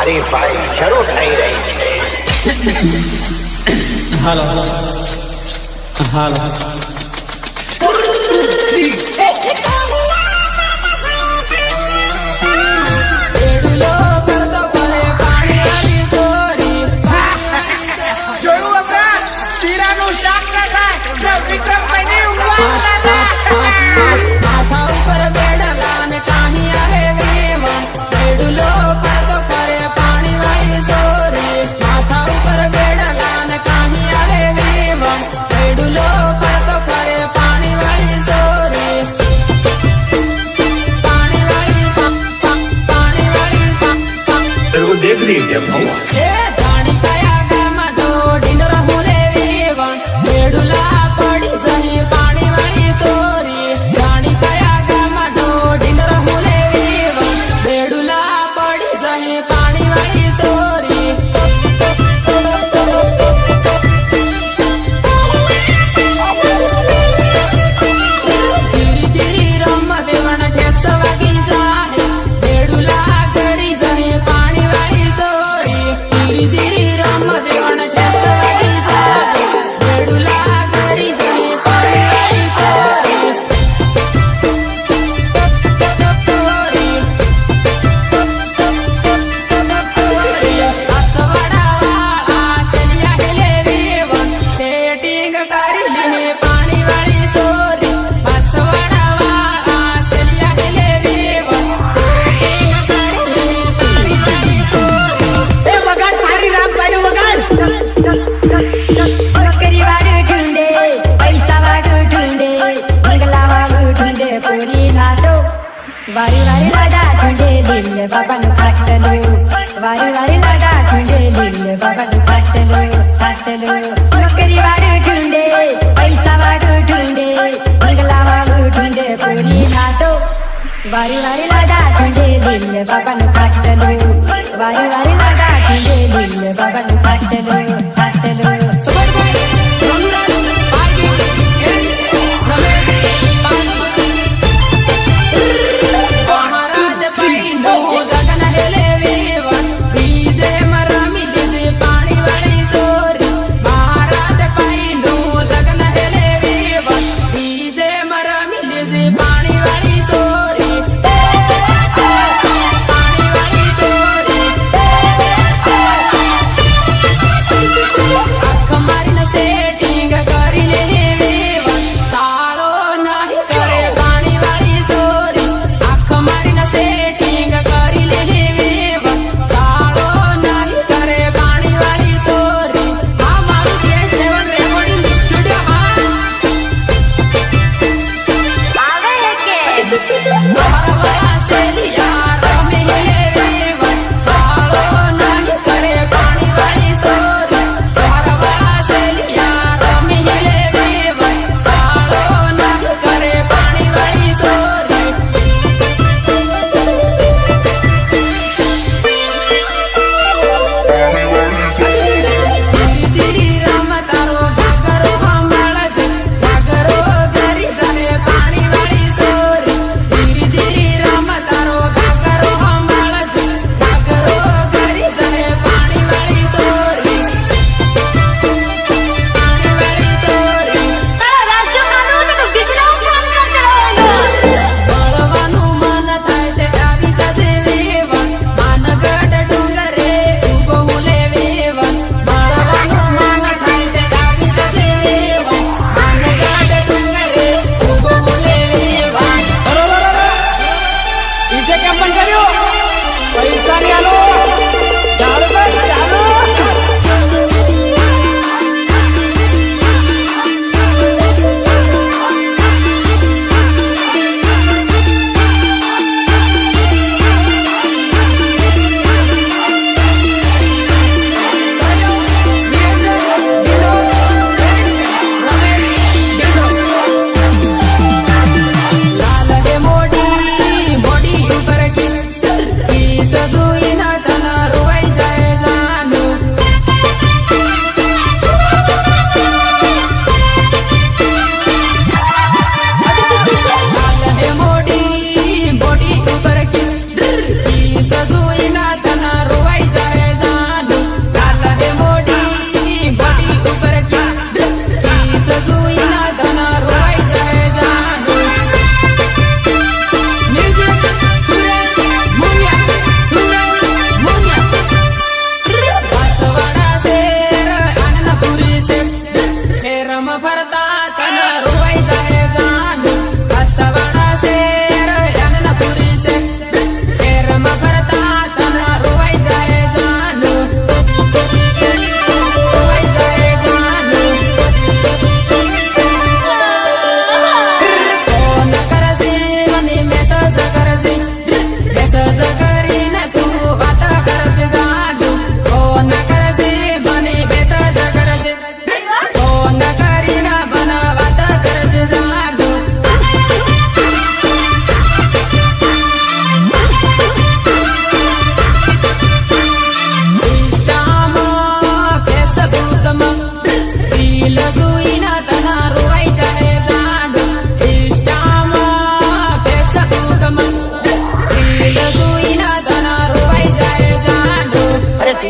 હરીફાઈ શરૂ થઈ રહી છે. હાલો હાલો દેખ લીજે ભગવાન. વારી વારી લાડા ઠુંડે લીલ બાબાનું ખાટલું વારી વારી લાડા ઠુંડે લીલ બાબાનું ખાટલું નોકરી વાળું ઠુંડે પૈસા વાળું ઠુંડે બંગલા વાળું ઠુંડે પૂરી નાતો વારી વારી લાડા ઠુંડે લીલ બાબાનું ખાટલું વારી વારી લાડા ઠુંડે લીલ બાબાનું ખાટલું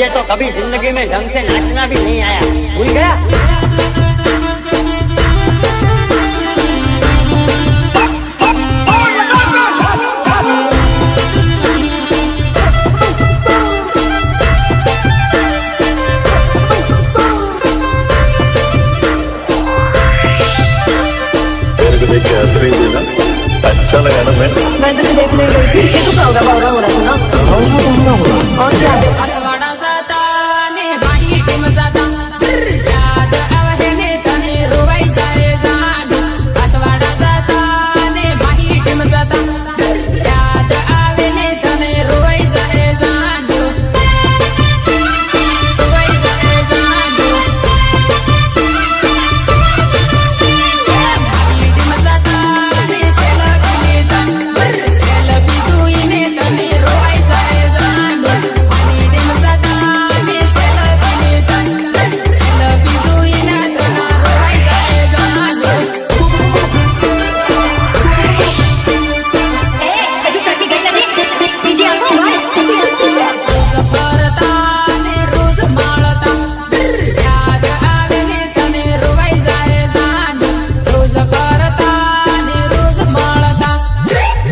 तुझे तो कभी जिंदगी में ढंग से नाचना भी नहीं आया, भूल गया? देख के हंस रही थी ना, अच्छा लगा ना? मैं तुझे देखने गई थी, इसके तो बावरा हो रहा था ना। और क्या असवाडा जाता ने बाही टीम जाता याद आवे ने तने रोवाई जाए जान असवाडा जाता ने बाही टीम जाता याद आवे ने तने रोवाई जाए जान रोवाई जाए जान बाही टीम जाता ने सेल्फी तू इने तने रोवाई जाए जान बाही टीम जाता ने सेल्फी तू इने तने रोवाई जाए जान हजू चटनी गई નથી બીજી આપો रोज फरता ने रोज माळता याद आवे ने तने रोवाई जाए जान रोज फरता ने रोज माळता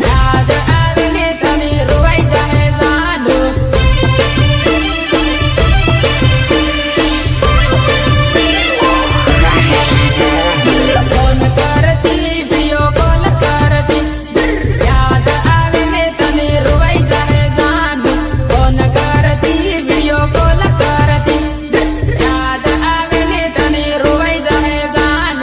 याद आवे ने तने रोवाई जाए जान फोन करती वीडियो कॉल करती याद आवे ने तने रोवाई जाए जान फोन करती वीडियो कॉल करती याद आवे ने तने रोवाई जाए जान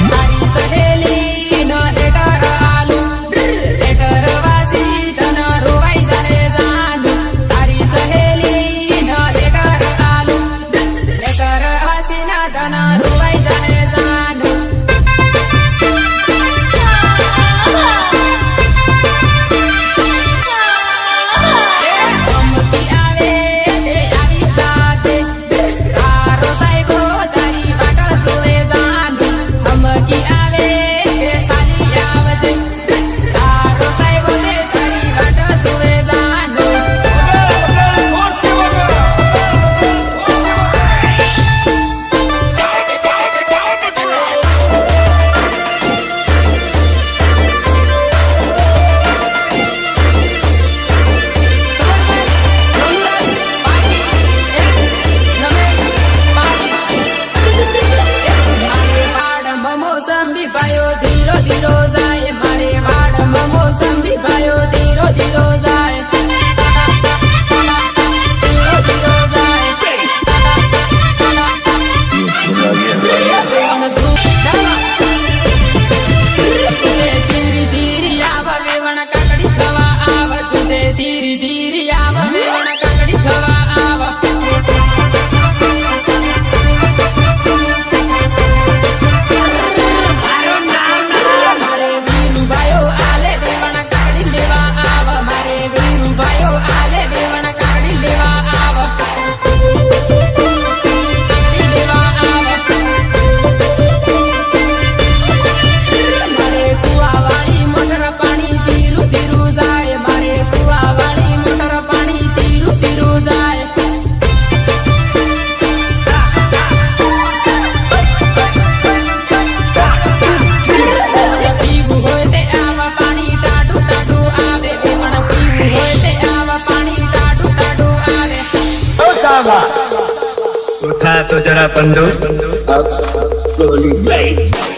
મારી સહેલી નો લેટર આલુ લેટર વાસી તન રોવાઈ જાહે જાન તારી સહેલી નો લેટર આલુ લેટર વાસી ના તન રોવાઈ જાહે જાન ગમતી આવે તે આવી જાશે તારો સાહેબો તારી વાટ જોવે જાન ગમતી આવે તે સાલી આવશે તારો સાહેબો તે તારી વાટ જોવે જાન મોસંબી ભાયો ધીરો ધીરો જાય મારે વાડમાં મોસંબી ભાયો ધીરો ધીરો જાય ધીરો ધીરો જાય તુજે ધીરી ધીરી આવ વેવણ કાકડી ખવા આવ તુજે ધીરી ધીરી આવ વેવણ કાકડી ખવા આવ મારે વીરુભાઈઓ આલે વેવણ કાકડી લેવા આવ મારે વીરુભાઈઓ આલે વેવણ કાકડી લેવા આવ કાકડી લેવા આવ મારે કુવાવાળી મોટર પાણી ધીરું ધીરું જાય મારે કુવાવાળી મોટર પાણી ધીરું ધીરું જાય પીવું હોય તે આવા પાણી ટાઢું ટાઢું આવે વેવણ પીવું હોય તે આવા પાણી ટાઢું ટાઢું આવે उठा तो जरा पंडू Holy face.